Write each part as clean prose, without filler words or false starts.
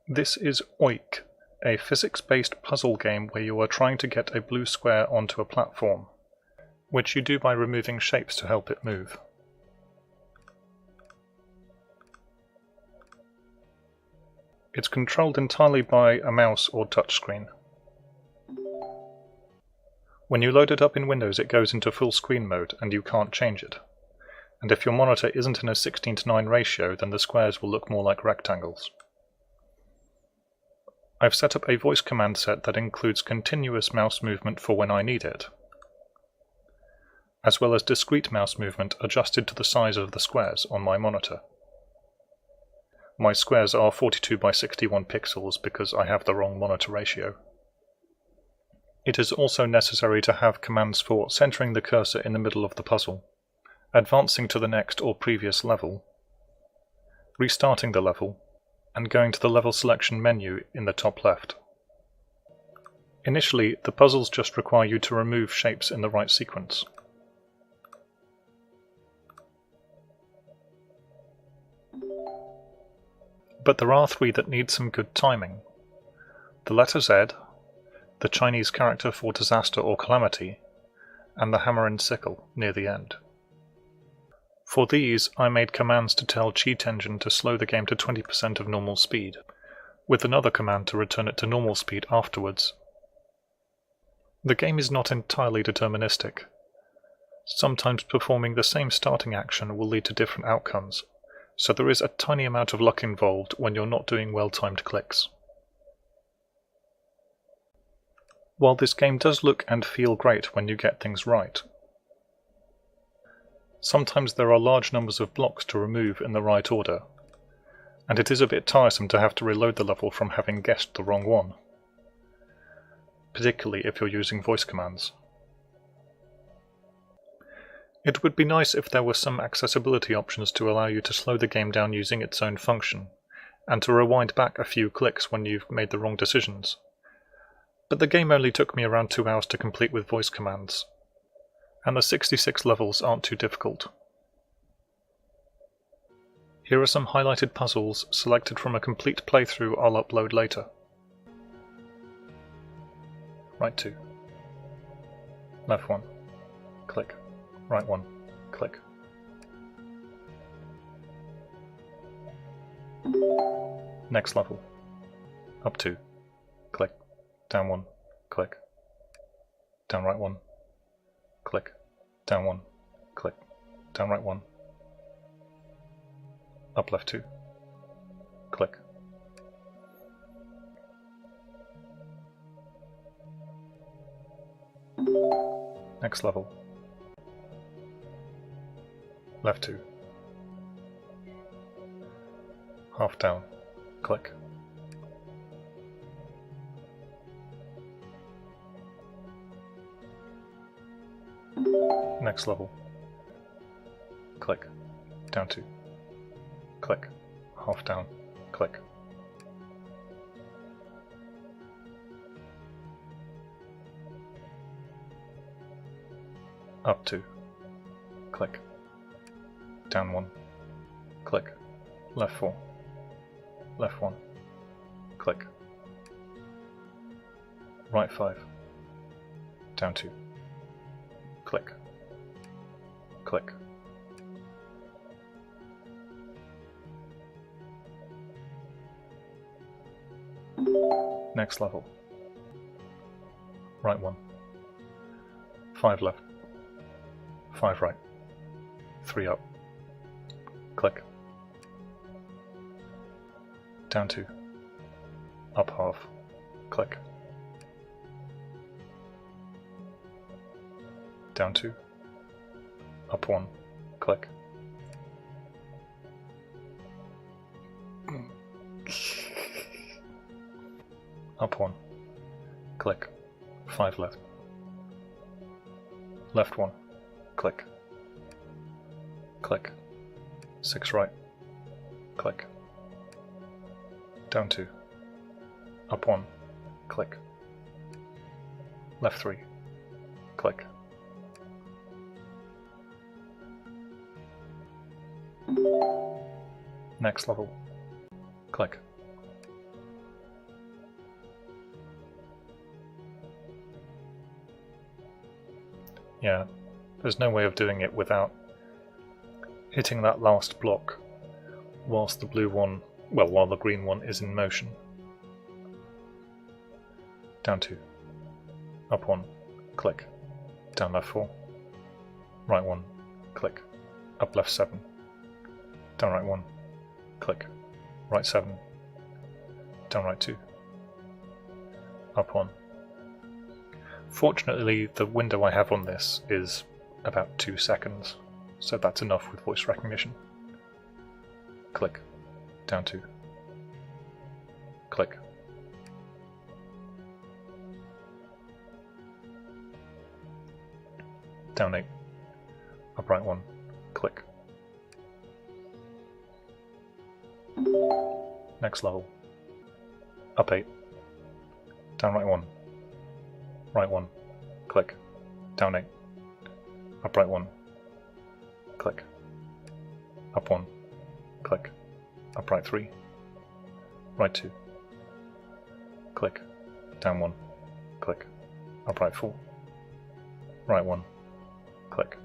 This is Oik, a physics-based puzzle game where you are trying to get a blue square onto a platform, which you do by removing shapes to help it move. It's controlled entirely by a mouse or touchscreen. When you load it up in Windows, it goes into full screen mode and you can't change it. And if your monitor isn't in a 16:9 ratio, then the squares will look more like rectangles. I've set up a voice command set that includes continuous mouse movement for when I need it, as well as discrete mouse movement adjusted to the size of the squares on my monitor. My squares are 42 by 61 pixels because I have the wrong monitor ratio. It is also necessary to have commands for centering the cursor in the middle of the puzzle, advancing to the next or previous level, restarting the level, and going to the level selection menu in the top left. Initially, the puzzles just require you to remove shapes in the right sequence. But there are three that need some good timing. The letter Z, the Chinese character for disaster or calamity, and the hammer and sickle near the end. For these, I made commands to tell Cheat Engine to slow the game to 20% of normal speed, with another command to return it to normal speed afterwards. The game is not entirely deterministic. Sometimes performing the same starting action will lead to different outcomes, so there is a tiny amount of luck involved when you're not doing well-timed clicks. While this game does look and feel great when you get things right, sometimes there are large numbers of blocks to remove in the right order, and it is a bit tiresome to have to reload the level from having guessed the wrong one, particularly if you're using voice commands. It would be nice if there were some accessibility options to allow you to slow the game down using its own function, and to rewind back a few clicks when you've made the wrong decisions. But the game only took me around 2 hours to complete with voice commands, and the 66 levels aren't too difficult. Here are some highlighted puzzles selected from a complete playthrough I'll upload later. Right 2. Left 1. Click. Right 1. Click. Next level. Up 2. Click. Down 1. Click. Down right 1. Click. Down 1. Click. Down right 1. Up left 2. Click. Next level. Left 2. Half down. Click. Next level. Click. Down 2. Click. Half down. Click. Up 2. Click. Down 1. Click. Left 4. Left 1. Click. Right 5. Down 2. Click. Click. Next level. Right 1. 5 left. 5 right. 3 up. Click. Down 2. Up half. Click. Down 2. Up 1. Click. Up 1. Click. 5 left. Left 1. Click. Click. 6 right. Click. Down 2. Up 1. Click. Left 3. Click. Next level. Click. Yeah, there's no way of doing it without hitting that last block whilst the blue one, well, while the green one is in motion. Down 2, up 1, click, down left 4, right 1, click, up left 7, down right 1, click, right 7, down right 2, up 1. Fortunately, the window I have on this is about 2 seconds, so that's enough with voice recognition. Click, down 2, click. Down 8, up right 1, click. Next level. Up 8, down right 1, right 1, click, down 8, up right 1, click, up 1, click, up right 3, right 2, click, down 1, click, up right 4, right 1, click.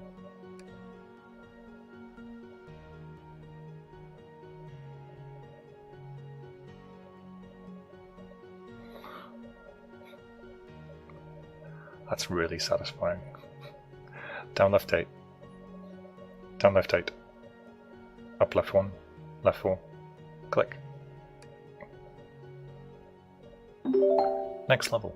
That's really satisfying. Down left 8, down left 8, up left 1, left 4, click. Next level.